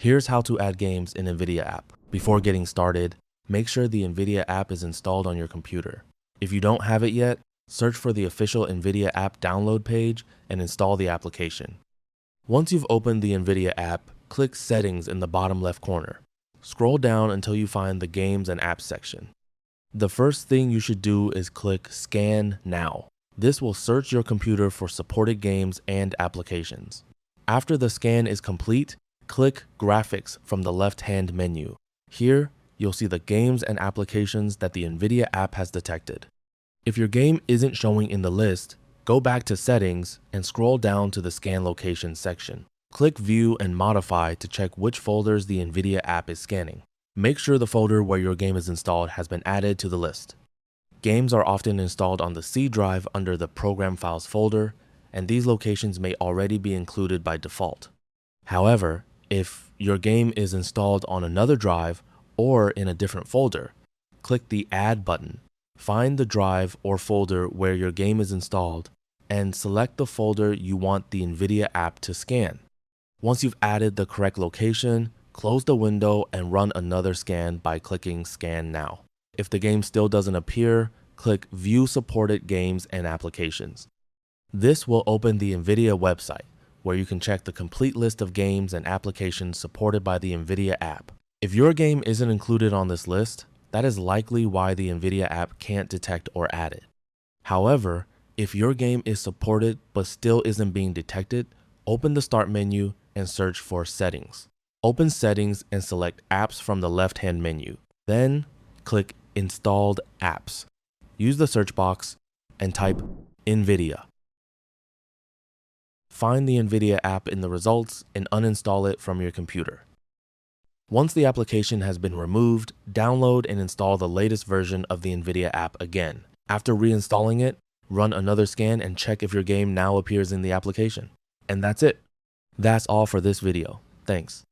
Here's how to add games in NVIDIA App. Before getting started, make sure the NVIDIA App is installed on your computer. If you don't have it yet, search for the official NVIDIA App download page and install the application. Once you've opened the NVIDIA App, click Settings in the bottom left corner. Scroll down until you find the Games and Apps section. The first thing you should do is click Scan Now. This will search your computer for supported games and applications. After the scan is complete, click Graphics from the left-hand menu. Here, you'll see the games and applications that the NVIDIA App has detected. If your game isn't showing in the list, go back to Settings and scroll down to the Scan Location section. Click View and Modify to check which folders the NVIDIA App is scanning. Make sure the folder where your game is installed has been added to the list. Games are often installed on the C drive under the Program Files folder, and these locations may already be included by default. However, if your game is installed on another drive or in a different folder, click the Add button. Find the drive or folder where your game is installed and select the folder you want the NVIDIA App to scan. Once you've added the correct location, close the window and run another scan by clicking Scan Now. If the game still doesn't appear, click View Supported Games and Applications. This will open the NVIDIA website, where you can check the complete list of games and applications supported by the NVIDIA App. If your game isn't included on this list, that is likely why the NVIDIA App can't detect or add it. However, if your game is supported but still isn't being detected, open the Start menu and search for Settings. Open Settings and select Apps from the left-hand menu. Then, click Installed Apps. Use the search box and type NVIDIA. Find the NVIDIA app in the results and uninstall it from your computer. Once the application has been removed, download and install the latest version of the NVIDIA app again. After reinstalling it, run another scan and check if your game now appears in the application. And that's it. That's all for this video. Thanks.